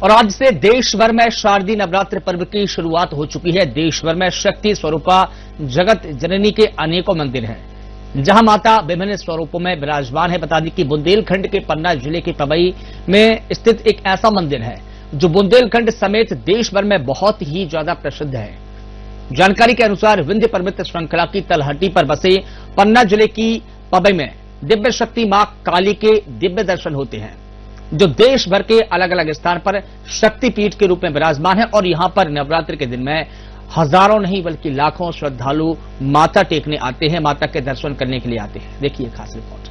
और आज से देश भर में शारदीय नवरात्र पर्व की शुरुआत हो चुकी है। देश भर में शक्ति स्वरूपा जगत जननी के अनेकों मंदिर हैं, जहां माता विभिन्न स्वरूपों में विराजमान है। बता दें कि बुंदेलखंड के पन्ना जिले के पवई में स्थित एक ऐसा मंदिर है जो बुंदेलखंड समेत देश भर में बहुत ही ज्यादा प्रसिद्ध है। जानकारी के अनुसार विंध्य पर्वत श्रृंखला की तलहटी पर बसे पन्ना जिले की पवई में दिव्य शक्ति मां काली के दिव्य दर्शन होते हैं, जो देश भर के अलग अलग स्थान पर शक्तिपीठ के रूप में विराजमान है। और यहां पर नवरात्र के दिन में हजारों नहीं बल्कि लाखों श्रद्धालु माता टेकने आते हैं, माता के दर्शन करने के लिए आते हैं। देखिए खास रिपोर्ट।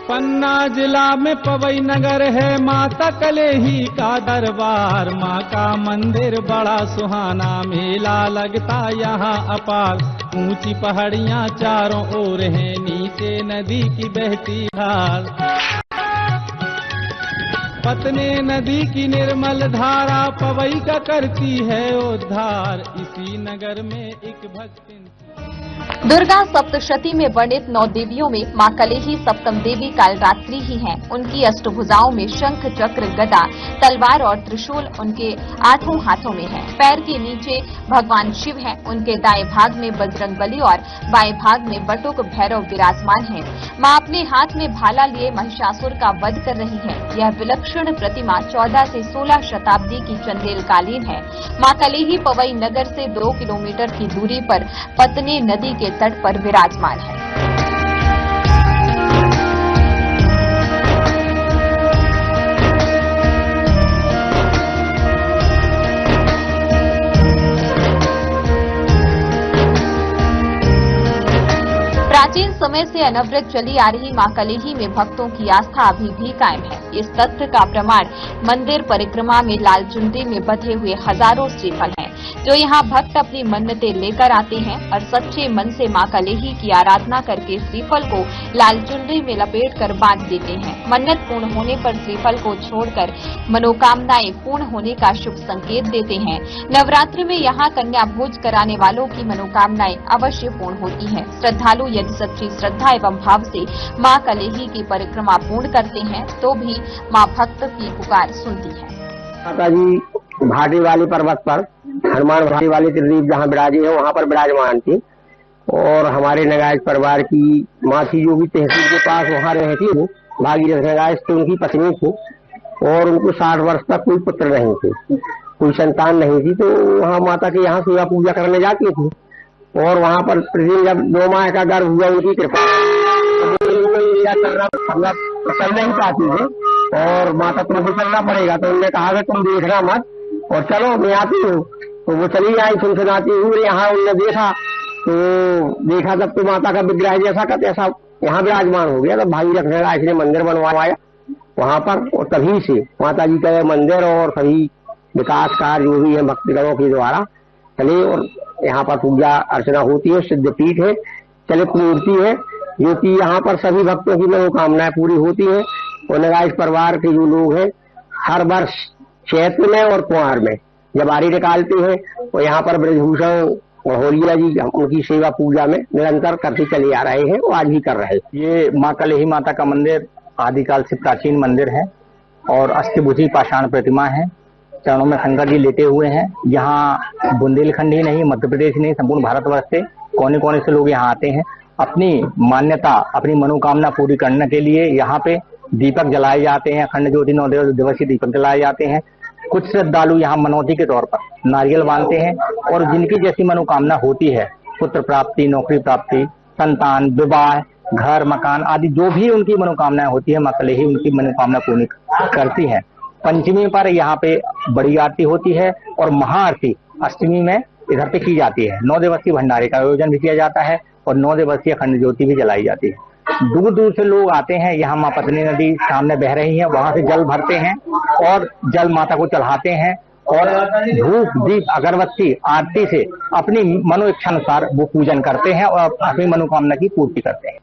पन्ना जिला में पवई नगर है माता कलेही का दरबार। माँ का मंदिर बड़ा सुहाना, मेला लगता यहाँ अपार। ऊंची पहाड़ियाँ चारों ओर हैं, नीचे नदी की बहती धार। पतने नदी की निर्मल धारा पवई का करती है उद्धार। इसी नगर में एक भक्त दुर्गा सप्तशती में वर्णित 9 देवियों में मां कलेही सप्तम देवी कालरात्रि ही हैं। उनकी अष्टभुजाओं में शंख, चक्र, गदा, तलवार और त्रिशूल उनके 8 हाथों में है। पैर के नीचे भगवान शिव हैं। उनके दाएं भाग में बजरंगबली और बाएं भाग में बटुक भैरव विराजमान हैं। मां अपने हाथ में भाला लिए महिषासुर का वध कर रही है। यह विलक्षण प्रतिमा 14 से 16 शताब्दी की चंदेलकालीन है। मां कलेही पवई नगर से 2 किलोमीटर की दूरी पर पतने नदी के तट पर विराजमान है। प्राचीन समय से अनवरत चली आ रही मां कलेही में भक्तों की आस्था अभी भी कायम है। इस तथ्य का प्रमाण मंदिर परिक्रमा में लाल चुनरी में बंधे हुए हजारों श्रीफल हैं, जो यहाँ भक्त अपनी मन्नतें लेकर आते हैं और सच्चे मन से मां कलेही की आराधना करके श्रीफल को लाल चुनरी में लपेट कर बांध देते हैं। मन्नत पूर्ण होने पर श्रीफल को छोड़कर मनोकामनाएं पूर्ण होने का शुभ संकेत देते हैं। नवरात्र में यहाँ कन्या भोज कराने वालों की मनोकामनाएं अवश्य पूर्ण होती हैं। श्रद्धालु यदि सच्ची श्रद्धा एवं भाव से मां कलेही की परिक्रमा पूर्ण करते हैं तो भी मां भक्त की पुकार सुनती है। माता जी भाटी वाली पर्वत पर हनुमान भाटी वाली त्रिदीप जहाँ विराजी है वहाँ पर विराजमान थी। और हमारे नगाइश परिवार की माँ थी जो भी तहसील के पास वहाँ रहती थी, भागीरथ नगाइश तो उनकी पत्नी थी। और उनको 60 वर्ष तक कोई पुत्र नहीं थे, कोई संतान नहीं थी। तो वहाँ माता के यहाँ सेवा पूजा करने जाती थी। और वहाँ पर प्रतिदिन जब 2 माह का गर्भ हुआ उनकी कृपा चल नहीं पाती है और माता तुमको चलना पड़ेगा। तो उन्होंने कहा कि तुम देखना मत और चलो मैं आती हूँ। तो वो चली आई सुनसुनाती हुई। यहाँ उन्होंने देखा तब तो माता का विग्रह जैसा का तैसा यहाँ विराजमान हो गया। तो भागीरथ नगाइश ने मंदिर बनवाया वहाँ पर। और तभी से माता जी का मंदिर और सभी विकास कार्य जो भी है भक्तगणों के द्वारा चले। और यहाँ पर पूजा अर्चना होती है, सिद्धपीठ है, चलित मूर्ति है, जो कि यहाँ पर सभी भक्तों की मनोकामनाएं पूरी होती है। और नगाइश परिवार के जो लोग हैं हर वर्ष चैत्र में और कुंवार में जब आरी निकालते हैं और यहाँ पर ब्रजभूषण और होलिया जी उनकी सेवा पूजा में निरंतर करते चले आ रहे हैं और आज भी कर रहे हैं। ये मां कलेही माता का मंदिर आदिकाल से प्राचीन मंदिर है और अष्टभुजी पाषाण प्रतिमा है। चरणों में शंकर जी लेटे हुए हैं। यहाँ बुंदेलखंड ही नहीं, मध्य प्रदेश नहीं, संपूर्ण भारतवर्ष से कोने कोने से लोग यहाँ आते हैं अपनी मान्यता, अपनी मनोकामना पूरी करने के लिए। यहाँ पे दीपक जलाए जाते हैं, अखंड ज्योति 9 दिवसीय दीपक जलाए जाते हैं। कुछ श्रद्धालु यहाँ मनौती के तौर पर नारियल बांधते हैं और जिनकी जैसी मनोकामना होती है, पुत्र प्राप्ति, नौकरी प्राप्ति, संतान, विवाह, घर, मकान आदि जो भी उनकी मनोकामनाएं होती है, मां कलेही उनकी मनोकामना पूरी करती है। पंचमी पर यहाँ पे बड़ी आरती होती है और महाआरती अष्टमी में इधर पे की जाती है। 9 दिवसीय भंडारे का आयोजन भी किया जाता है और 9 दिवसीय अखंड ज्योति भी जलाई जाती है। दूर दूर से लोग आते हैं। यहाँ माँ पत्नी नदी सामने बह रही है, वहां से जल भरते हैं और जल माता को चढ़ाते हैं और धूप, दीप, अगरबत्ती आरती से अपनी मनोइच्छा अनुसार वो पूजन करते हैं और अपनी मनोकामना की पूर्ति करते हैं।